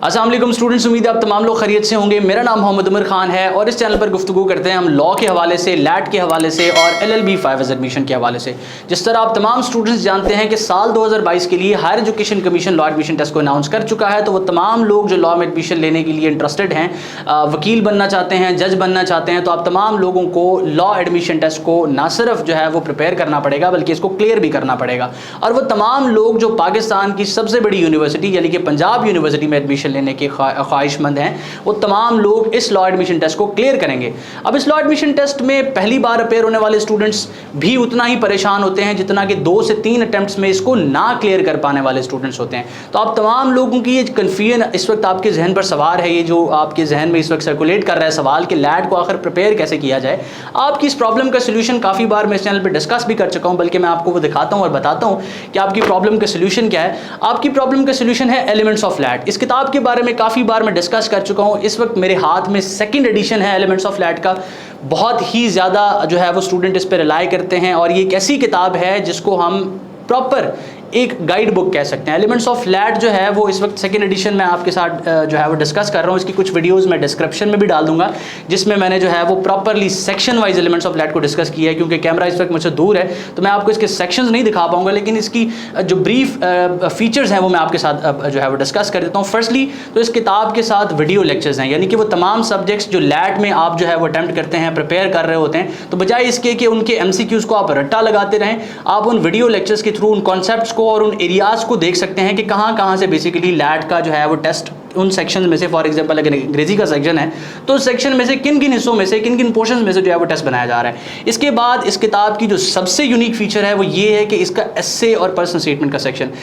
अस्सलाम वालेकुम स्टूडेंट्स, उम्मीद है आप तमाम लोग खैरियत से होंगे। मेरा नाम मोहम्मद उमर खान है और इस चैनल पर गुफ्तगू करते हैं हम लॉ के हवाले से, लैट के हवाले से और LLB 5 एडमिशन के हवाले से। जिस तरह आप तमाम स्टूडेंट्स जानते हैं कि साल 2022 के लिए higher education commission law admission test को अनाउंस कर चुका है। तो वो तमाम लोग जो लॉ में एडमिशन लेने के लिए इंटरेस्टेड हैं, वकील बनना चाहते हैं, जज बनना चाहते हैं, तो आप तमाम लोगों को लॉ एडमिशन टेस्ट को ना सिर्फ जो है वो प्रिपेयर करना पड़ेगा बल्कि इसको क्लियर भी करना पड़ेगा। और वो तमाम लोग जो पाकिस्तान की सबसे बड़ी यूनिवर्सिटी यानी कि पंजाब यूनिवर्सिटी में एडमिशन लेने के ख्वाहिशमंद हैं, वो तमाम लोग इस लॉ एडमिशन टेस्ट को क्लियर करेंगे। अब इस लॉ एडमिशन टेस्ट में पहली बार अपेयर होने वाले स्टूडेंट्स भी उतना ही परेशान होते हैं जितना कि 2 से 3 अटेम्प्ट्स में इसको ना क्लियर कर पाने वाले स्टूडेंट्स होते हैं। तो आप तमाम लोगों की ये कन्फ्यूजन इस वक्त आपके जहन पर सवार है, ये जो आपके जहन में इस वक्त सर्कुलेट कर रहा है सवाल कि लैट को आखिर प्रिपेयर कैसे किया जाए। आपकी इस प्रॉब्लम का सोल्यूशन काफ़ी बार मैं इस चैनल पर डिस्कस भी कर चुका हूँ, बल्कि मैं आपको वो दिखाता हूँ और बताता हूँ कि आपकी प्रॉब्लम का सोल्यूशन क्या है। आपकी प्रॉब्लम का सोल्यूशन है एलिमेंट्स ऑफ लैट। इस किताब के बारे में काफ़ी बार मैं डिस्कस कर चुका हूँ। इस वक्त मेरे हाथ में 2nd एडिशन है एलिमेंट्स ऑफ लैट का। बहुत ही ज़्यादा जो है वो स्टूडेंट इस पर रिलाई करते हैं और ये एक ऐसी किताब है जिसको हम प्रॉपर एक गाइड बुक कह सकते हैं। एलिमेंट्स ऑफ लैट जो है वो इस वक्त 2nd एडिशन में आपके साथ जो है वो डिस्कस कर रहा हूँ। इसकी कुछ वीडियोस मैं डिस्क्रिप्शन में भी डाल दूंगा जिसमें मैंने जो है वो properly section wise elements of LAT को डिस्कस किया है। क्योंकि कैमरा इस वक्त मुझसे दूर है तो मैं आपको इसके सेक्शंस नहीं दिखा पाऊंगा, लेकिन इसकी जो ब्रीफ फीचर्स हैं वो मैं आपके साथ जो है वो डिस्कस कर देता हूँ। फर्स्टली तो इस किताब के साथ वीडियो लेक्चर्स हैं, यानी कि वो तमाम सब्जेक्ट्स जो लैट में आप जो है वो अटैम्प्ट करते हैं, प्रिपेयर कर रहे होते हैं, तो बजाय इसके कि उनके MCQs को आप रट्टा लगाते रहें, आप उन वीडियो लेक्चर्स के थ्रू उन कॉन्सेप्ट्स को और उन एरियाज को देख सकते हैं कि कहाँ से बेसिकली लैट का जो है वो टेस्ट उन सेक्शन में से, फॉर एग्जांपल अगर अंग्रेजी का सेक्शन है तो उस सेक्शन में से किन किन हिस्सों में से, किन किन पोर्शंस में से जो है वो टेस्ट बनाया जा रहा है। इसके बाद इस किताब की जो सबसे यूनिक फीचर है वो ये है कि इसका एस्से और पर्सनल स्टेटमेंट का सेक्शन।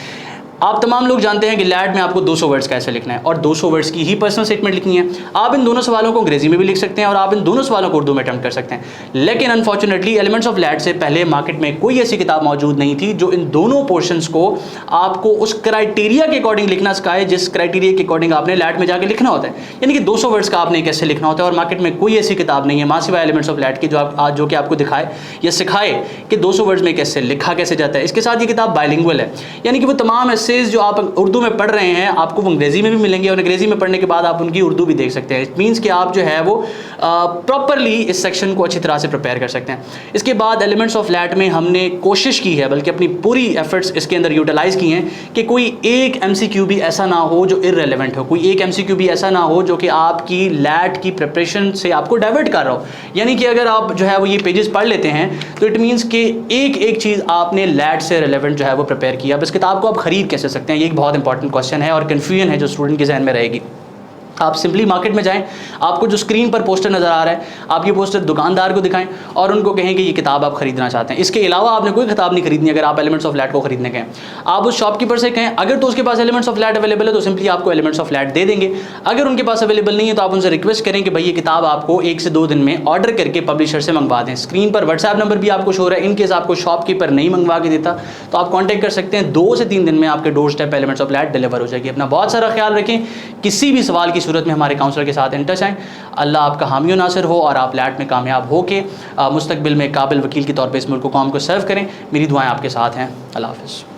आप तमाम लोग जानते हैं कि लैट में आपको 200 वर्ड्स का ऐसे लिखना है और 200 वर्ड्स की ही पर्सनल स्टेटमेंट लिखनी है। आप इन दोनों सवालों को अंग्रेजी में भी लिख सकते हैं और आप इन दोनों सवालों को उर्दू में अटेम्प्ट कर सकते हैं। लेकिन अनफॉर्चुनेटली एलिमेंट्स ऑफ लैट से पहले मार्केट में कोई ऐसी किताब मौजूद नहीं थी जो इन दोनों पोर्शंस को आपको उस क्राइटेरिया के अकॉर्डिंग लिखना सिखाए जिस क्राइटेरिया के अकॉर्डिंग आपने लैट में जाकर लिखना होता है। यानी कि 200 वर्ड्स का आपने कैसे लिखना होता है और मार्केट में कोई ऐसी किताब नहीं है माँ सिवाय एलिमेंट्स ऑफ लैट की जो कि आपको दिखाए या सिखाए कि 200 वर्ड्स में कैसे लिखा कैसे जाता है। इसके साथ ये किताब बाइलिंगुअल है, यानी कि वो तमाम एसेज जो आप उर्दू में पढ़ रहे हैं आपको वो अंग्रेजी में भी मिलेंगे और अंग्रेजी में पढ़ने के बाद आप उनकी उर्दू भी देख सकते हैं। इट मीन्स कि आप जो है वो प्रॉपरली इस सेक्शन को अच्छी तरह से प्रिपेयर कर सकते हैं। इसके बाद एलिमेंट्स ऑफ लैट में हमने कोशिश की है, बल्कि अपनी पूरी एफर्ट्स इसके अंदर यूटिलाइज की हैं कि कोई एक MCQ भी ऐसा ना हो जो इररेलेवेंट हो, कोई एक MCQ भी ऐसा ना हो जो कि आपकी लैट की प्रिपरेशन से आपको डाइवर्ट कर रहा हो। यानी कि अगर आप जो है वो ये पेजेस पढ़ लेते हैं तो इट मीन्स कि एक चीज़ आपने लैट से रिलेवेंट जो है वो प्रिपेयर किया। अब इस किताब को आप खरीद कैसे सकते हैं, ये एक बहुत इंपॉर्टेंट क्वेश्चन है और कन्फ्यूजन है जो स्टूडेंट के जहन में रहेगी। आप सिंपली मार्केट में जाएं, आपको जो स्क्रीन पर पोस्टर नज़र आ रहा है आप ये पोस्टर दुकानदार को दिखाएं और उनको कहें कि ये किताब आप खरीदना चाहते हैं। इसके अलावा आपने कोई किताब नहीं खरीदनी। अगर आप एलिमेंट्स ऑफ लैट को खरीदने गए, आप उस शॉपकीपर से कहें, अगर तो उसके पास एलिमेंट्स ऑफ लैट अवेलेबल है तो सिंपली आपको एलिमेंट्स ऑफ लैट दे देंगे। अगर उनके पास अवेलेबल नहीं है तो आप उनसे रिक्वेस्ट करें कि भाई ये किताब आपको 1 से 2 दिन में ऑर्डर करके पब्लिशर से मंगवा दें। स्क्रीन पर व्हाट्सएप नंबर भी आपको शो हो रहा है। इनकेस आपको शॉपकीपर नहीं मंगवा के देता तो आप कॉन्टैक्ट कर सकते हैं। 2 से 3 दिन में आपके doorstep elements of LAT deliver हो जाएगी। अपना बहुत सारा ख्याल रखें। किसी भी सवाल की सूरत में हमारे काउंसलर के साथ इन टच आएँ। अल्लाह आपका हामी नासिर हो और आप लैट में कामयाब हो के मुस्तकबिल में काबिल वकील के तौर पर इस मुल्क को कौम को सर्व करें। मेरी दुआएं आपके साथ हैं। अल्लाह हाफ़िज़।